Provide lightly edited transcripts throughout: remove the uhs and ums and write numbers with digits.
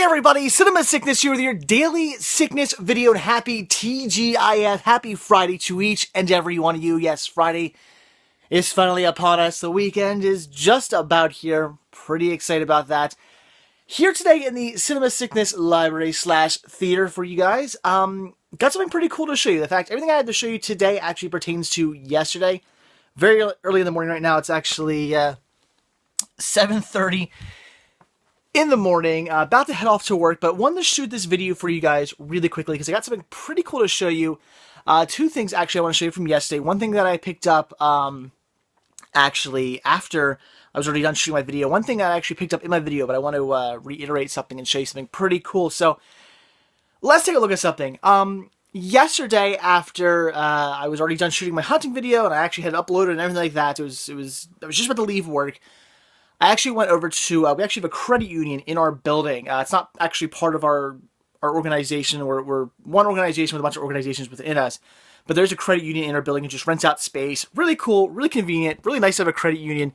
everybody, Cinema Sickness here with your daily sickness video, and happy TGIF, happy Friday to each and every one of you. Yes, Friday is finally upon us. The weekend is just about here. Pretty excited about that. Here today in the Cinema Sickness library slash theater for you guys. Got something pretty cool to show you. In fact, everything I had to show you today actually pertains to yesterday. Very early in the morning right now. It's actually 7:30 in the morning, about to head off to work, but wanted to shoot this video for you guys really quickly because I got something pretty cool to show you. Two things actually I want to show you from yesterday. One thing that I picked up actually after I was already done shooting my video. One thing that I actually picked up in my video, but I want to reiterate something and show you something pretty cool. So let's take a look at something. Yesterday, after I was already done shooting my hunting video and I actually had uploaded and everything like that, I was just about to leave work. I actually went over to, we actually have a credit union in our building. It's not actually part of our organization. We're one organization with a bunch of organizations within us. But there's a credit union in our building and just rents out space. Really cool, really convenient, really nice to have a credit union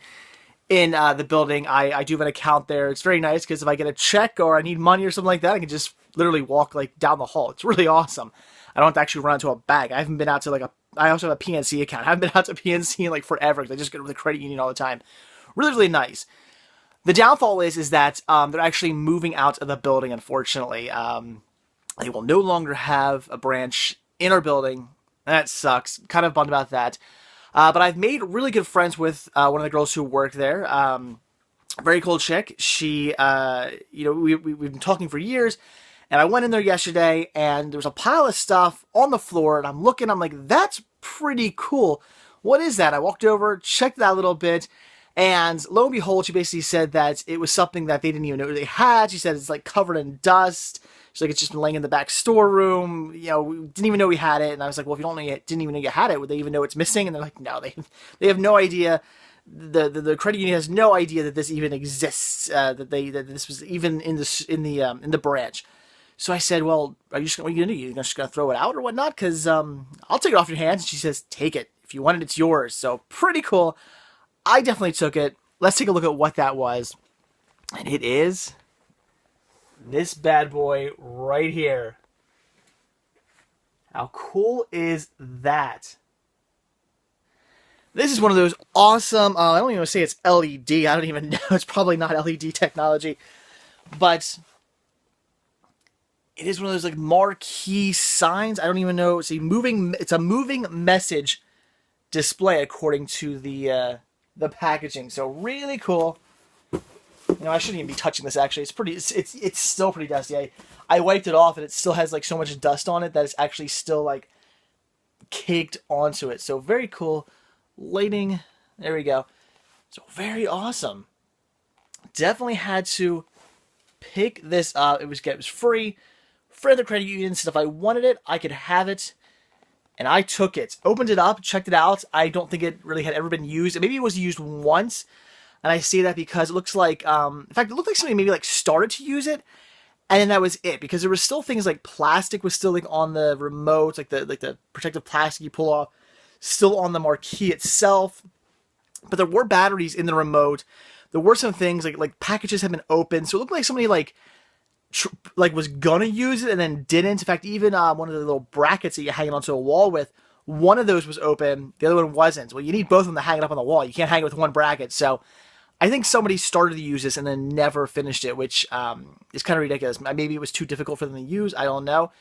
in the building. I do have an account there. It's very nice because if I get a check or I need money or something like that, I can just literally walk like down the hall. It's really awesome. I don't have to actually run into a bag. I haven't been out to I also have a PNC account. I haven't been out to PNC in like forever because I just go to the credit union all the time. Really, really nice. The downfall is that they're actually moving out of the building, unfortunately. They will no longer have a branch in our building. That sucks. Kind of bummed about that. But I've made really good friends with one of the girls who work there. Very cool chick. She, we've been talking for years. And I went in there yesterday, and there was a pile of stuff on the floor. And I'm looking, I'm like, that's pretty cool. What is that? I walked over, checked that a little bit. And lo and behold, she basically said that it was something that they didn't even know they had. She said it's like covered in dust. She's like, it's just been laying in the back storeroom. We didn't even know we had it. And I was like, well, if you didn't even know you had it, would they even know it's missing? And they're like, no, they have no idea. The credit union has no idea that this even exists. That this was even in the branch. So I said, well, what are you gonna do? You're just gonna throw it out or whatnot? Because I'll take it off your hands. And she says, take it. If you want it, it's yours. So pretty cool. I definitely took it. Let's take a look at what that was. And it is this bad boy right here. How cool is that? This is one of those awesome, I don't even say it's LED. I don't even know. It's probably not LED technology. But it is one of those like marquee signs. I don't even know. It's a moving message display according to the packaging. So really cool. I shouldn't even be touching this actually. It's still pretty dusty. I wiped it off and it still has like so much dust on it that it's actually still like caked onto it. So very cool. Lighting. There we go. So very awesome. Definitely had to pick this up. It was free for the credit union. So if I wanted it, I could have it. And I took it, opened it up, checked it out. I don't think it really had ever been used. Maybe it was used once. And I say that because it looks like, in fact, it looked like somebody maybe like started to use it. And then that was it. Because there was still things like plastic was still like on the remote, like the protective plastic you pull off, still on the marquee itself. But there were batteries in the remote. There were some things like packages had been opened. So it looked like somebody was gonna use it and then didn't. In fact, even one of the little brackets that you hang it onto a wall with, one of those was open, the other one wasn't. Well, you need both of them to hang it up on the wall. You can't hang it with one bracket. So I think somebody started to use this and then never finished it, which is kind of ridiculous. Maybe it was too difficult for them to use. I don't know.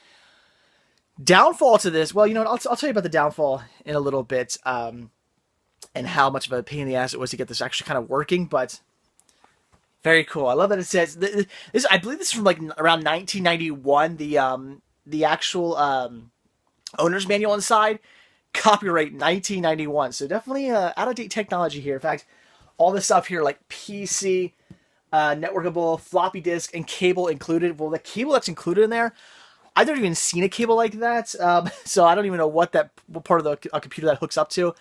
Downfall to this, well, I'll tell you about the downfall in a little bit, and how much of a pain in the ass it was to get this actually kind of working, but very cool. I love that it says this. I believe this is from like around 1991. The actual owner's manual inside, copyright 1991. So definitely out of date technology here. In fact, all this stuff here like PC, networkable, floppy disk, and cable included. Well, the cable that's included in there, I've never even seen a cable like that. So I don't even know what part of a computer that hooks up to.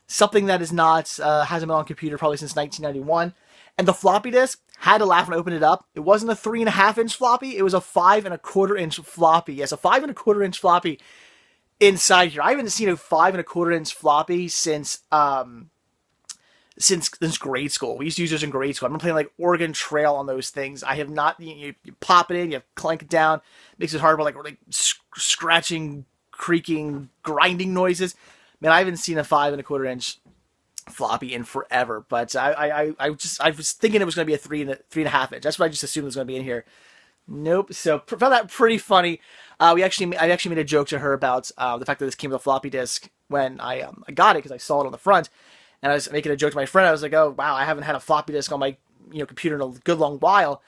Something that is not hasn't been on a computer probably since 1991. And the floppy disk, had to laugh when I opened it up. It wasn't a 3.5-inch floppy. It was a 5.25-inch floppy. Yes, a 5.25-inch floppy inside here. I haven't seen a 5.25-inch floppy since since grade school. We used to use those in grade school. I've been playing like Oregon Trail on those things. I have not. You pop it in, you clank it down, makes it hard, but like scratching, creaking, grinding noises. Man, I haven't seen a 5 1/4 inch floppy in forever. But I was thinking it was going to be a 3.5 inch. That's what I just assumed was going to be in here. Nope. So found that pretty funny. I actually made a joke to her about the fact that this came with a floppy disk when I got it, because I saw it on the front, and I was making a joke to my friend. I was like, "Oh wow, I haven't had a floppy disk on my computer in a good long while."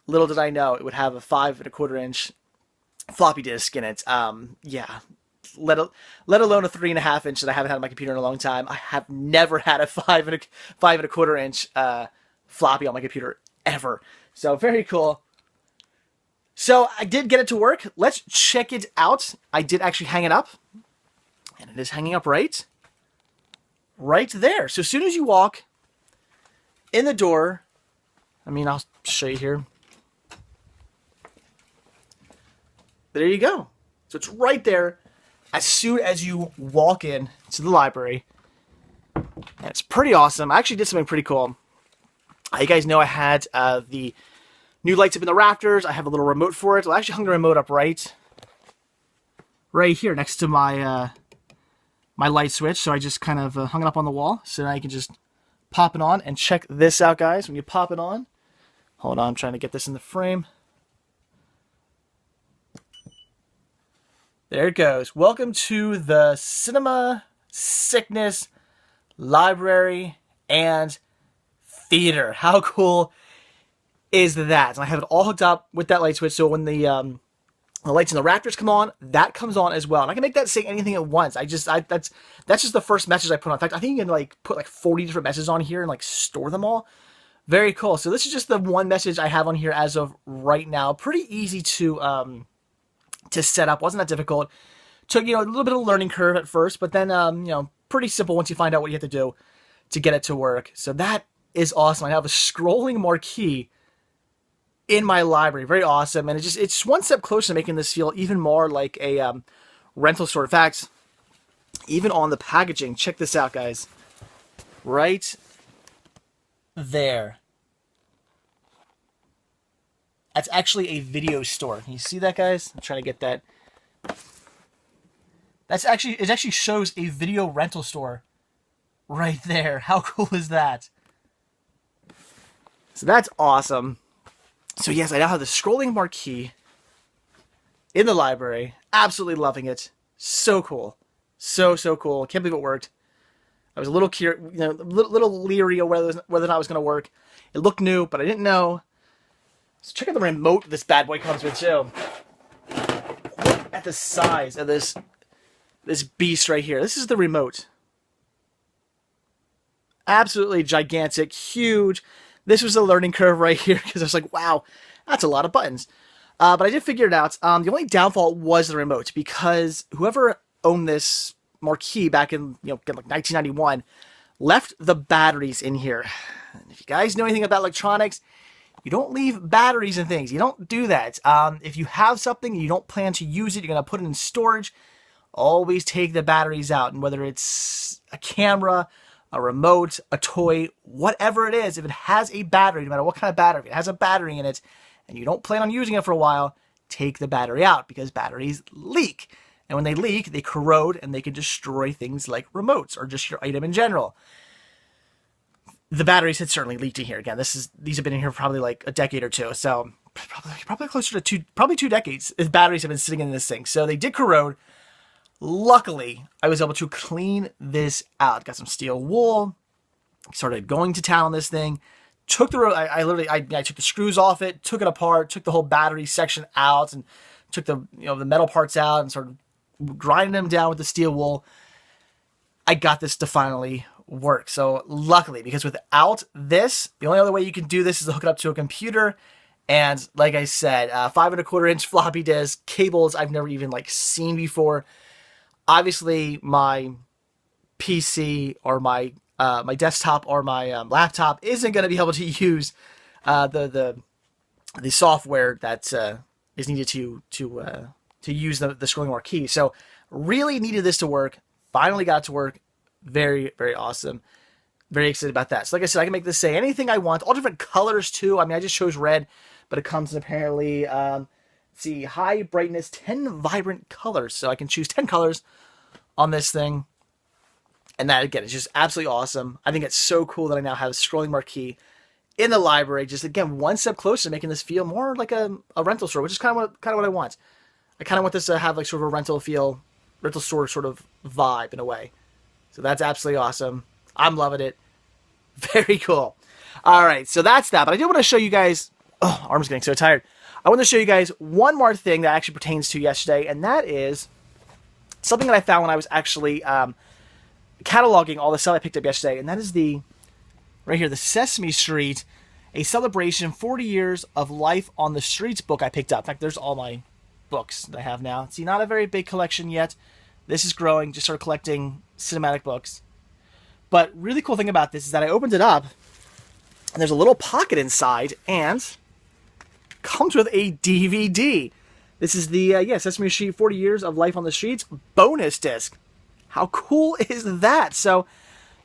Little did I know it would have a 5 1/4 inch floppy disk in it. Yeah. Let alone a 3.5 inch that I haven't had on my computer in a long time. I have never had a 5 1/4 inch floppy on my computer ever. So very cool. So I did get it to work. Let's check it out. I did actually hang it up, and it is hanging up right there. So as soon as you walk in the door, I'll show you here. There you go. So it's right there as soon as you walk in to the library. And it's pretty awesome. I actually did something pretty cool. You guys know I had the new lights up in the rafters. I have a little remote for it. I actually hung the remote up right here next to my my light switch. So I just kind of hung it up on the wall. So now you can just pop it on, and check this out, guys. When you pop it on, hold on, I'm trying to get this in the frame. There it goes. Welcome to the Cinema Sickness Library and Theater. How cool is that? And I have it all hooked up with that light switch, so when the lights in the rafters come on, that comes on as well. And I can make that say anything at once. That's just the first message I put on. In fact, I think you can like put like 40 different messages on here and like store them all. Very cool. So this is just the one message I have on here as of right now. Pretty easy to set up. Wasn't that difficult. Took a little bit of a learning curve at first, but then pretty simple once you find out what you have to do to get it to work. So that is awesome. I have a scrolling marquee in my library. Very awesome. And it's one step closer to making this feel even more like a rental store. In fact, even on the packaging, check this out, guys. Right there. That's actually a video store. Can you see that, guys? I'm trying to get that. It actually shows a video rental store right there. How cool is that? So that's awesome. So yes, I now have the scrolling marquee in the library. Absolutely loving it. So cool. So cool. Can't believe it worked. I was a little little leery of whether or not it was going to work. It looked new, but I didn't know. So check out the remote this bad boy comes with too. Look at the size of this beast right here. This is the remote. Absolutely gigantic, huge. This was a learning curve right here, because I was like, wow, that's a lot of buttons. But I did figure it out. The only downfall was the remote, because whoever owned this marquee back in like 1991 left the batteries in here. And if you guys know anything about electronics, you don't leave batteries in things. You don't do that. If you have something and you don't plan to use it, you're going to put it in storage, always take the batteries out. And whether it's a camera, a remote, a toy, whatever it is, if it has a battery, no matter what kind of battery, if it has a battery in it and you don't plan on using it for a while, take the battery out, because batteries leak. And when they leak, they corrode and they can destroy things like remotes or just your item in general. The batteries had certainly leaked in here. Again, these have been in here for probably like a decade or two. So probably closer to two decades. The batteries have been sitting in this thing. So they did corrode. Luckily, I was able to clean this out. Got some steel wool. Started going to town on this thing. Took the I took the screws off it, took it apart, took the whole battery section out, and took the the metal parts out and started grinding them down with the steel wool. I got this to finally work. So luckily, because without this, the only other way you can do this is to hook it up to a computer. And like I said, 5 1/4 inch floppy disk, cables I've never even seen before. Obviously, my PC or my desktop or my laptop isn't going to be able to use the software that is needed to use the scrolling marquee. So really needed this to work. Finally got it to work. Very, very awesome. very excited about that. So like I said, I can make this say anything I want, all different colors too. I mean, I just chose red, but it comes in apparently, let's see, high brightness, 10 vibrant colors. So I can choose 10 colors on this thing. And that, again, is just absolutely awesome. I think it's so cool that I now have a scrolling marquee in the library. Just, again, one step closer to making this feel more like a rental store, which is kind of what I want. I kind of want this to have like sort of a rental store sort of vibe in a way. So that's absolutely awesome. I'm loving it. Very cool. All right, so that's that. But I did want to show you guys... Oh, arm's getting so tired. I want to show you guys one more thing that actually pertains to yesterday, and that is something that I found when I was actually cataloging all the stuff I picked up yesterday, and that is right here, the Sesame Street, a celebration, 40 years of life on the streets book I picked up. In fact, there's all my books that I have now. See, not a very big collection yet. This is growing. Just started collecting cinematic books. But really cool thing about this is that I opened it up, and there's a little pocket inside, and comes with a DVD. This is the Sesame Street 40 Years of Life on the Streets bonus disc. How cool is that? So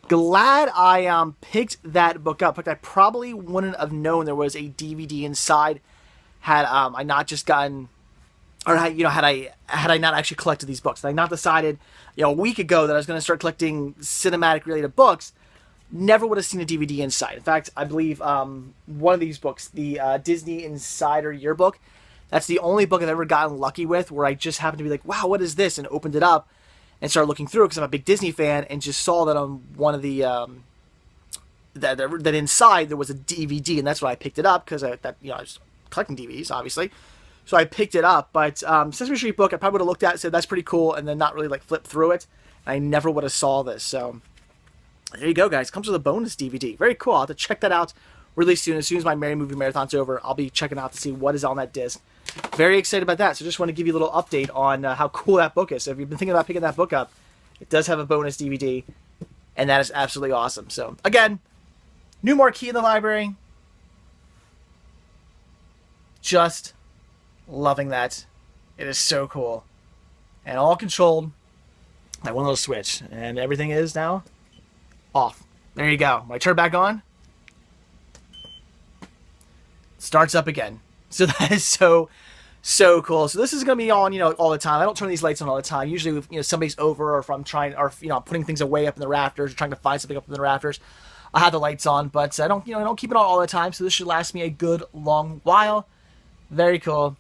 glad I picked that book up. In fact, I probably wouldn't have known there was a DVD inside had I not just gotten, or had I not actually collected these books. Had I not decided, a week ago that I was going to start collecting cinematic related books, never would have seen a DVD inside. In fact, I believe one of these books, the Disney Insider Yearbook, that's the only book I've ever gotten lucky with where I just happened to be like, wow, what is this? And opened it up and started looking through it because I'm a big Disney fan, and just saw that on one of the that inside there was a DVD, and that's why I picked it up because I was collecting DVDs, obviously. So I picked it up. But Sesame Street book, I probably would have looked at it and said that's pretty cool, and then not really like flip through it. I never would have saw this. So there you go, guys. Comes with a bonus DVD. Very cool. I'll have to check that out really soon. As soon as my Merry Movie Marathon's over, I'll be checking out to see what is on that disc. Very excited about that. So just want to give you a little update on how cool that book is. So if you've been thinking about picking that book up, it does have a bonus DVD, and that is absolutely awesome. So again, new marquee in the library. Just loving that. It is so cool. And all controlled by one little switch. And everything is now off. There you go. When I turn back on, it starts up again. So that is so cool. So this is going to be on, all the time. I don't turn these lights on all the time. Usually if, somebody's over, or if I'm trying, or if, I'm putting things away up in the rafters, or trying to find something up in the rafters, I have the lights on, but I don't keep it on all the time. So this should last me a good long while. Very cool.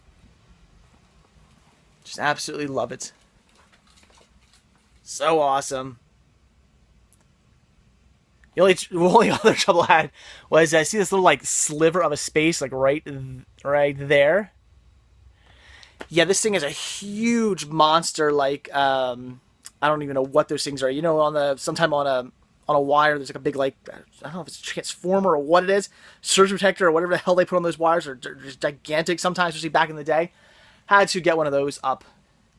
Just absolutely love it. So awesome. The only other trouble I had was I see this little sliver of a space right there. Yeah, this thing is a huge monster. I don't even know what those things are. Sometime on a wire, there's a big I don't know if it's a transformer or what it is, surge protector or whatever the hell they put on those wires are just gigantic sometimes, especially back in the day. Had to get one of those up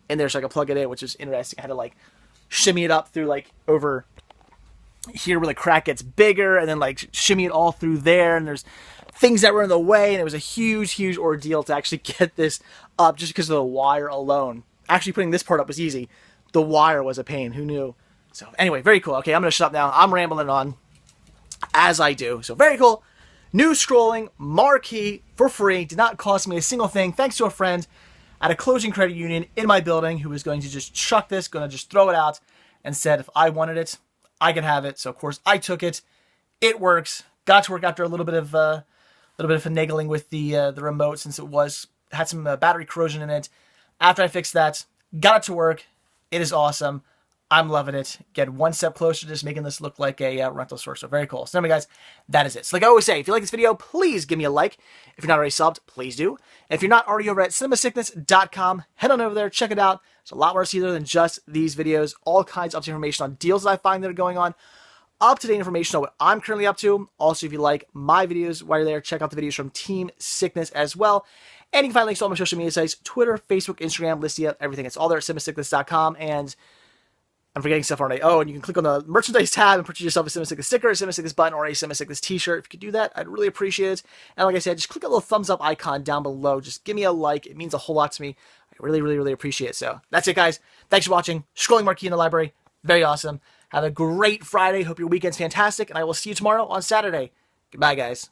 in there so I could plug it in, which is interesting. I had to shimmy it up through over here where the crack gets bigger, and then shimmy it all through there, and there's things that were in the way, and it was a huge ordeal to actually get this up just because of the wire alone. Actually putting this part up was easy. The wire was a pain. Who knew? So anyway, very cool. Okay, I'm going to shut up now. I'm rambling on as I do. So very cool. New scrolling marquee for free. Did not cost me a single thing. Thanks to a friend at a closing credit union in my building who was going to just chuck this, going to just throw it out, and said if I wanted it, I could have it. So of course I took it. It works. Got to work after a little bit of finagling with the remote, since it had some battery corrosion in it. After I fixed that, got it to work. It is awesome. I'm loving it. Get one step closer to just making this look like a rental store. So very cool. So anyway, guys, that is it. So like I always say, if you like this video, please give me a like. If you're not already subbed, please do. And if you're not already over at cinemasickness.com, head on over there, check it out. There's a lot more to see there than just these videos. All kinds of information on deals that I find that are going on. Up-to-date information on what I'm currently up to. Also, if you like my videos while you're there, check out the videos from Team Sickness as well. And you can find links to all my social media sites, Twitter, Facebook, Instagram, Listia, everything. It's all there at cinemasickness.com. And I'm forgetting stuff, aren't I? Oh, and you can click on the merchandise tab and purchase yourself a Cinema Sickness sticker, a Cinema Sickness button, or a Cinema Sickness t-shirt. If you could do that, I'd really appreciate it. And like I said, just click a little thumbs up icon down below. Just give me a like. It means a whole lot to me. I really appreciate it. So that's it, guys. Thanks for watching. Scrolling marquee in the library. Very awesome. Have a great Friday. Hope your weekend's fantastic, and I will see you tomorrow on Saturday. Goodbye, guys.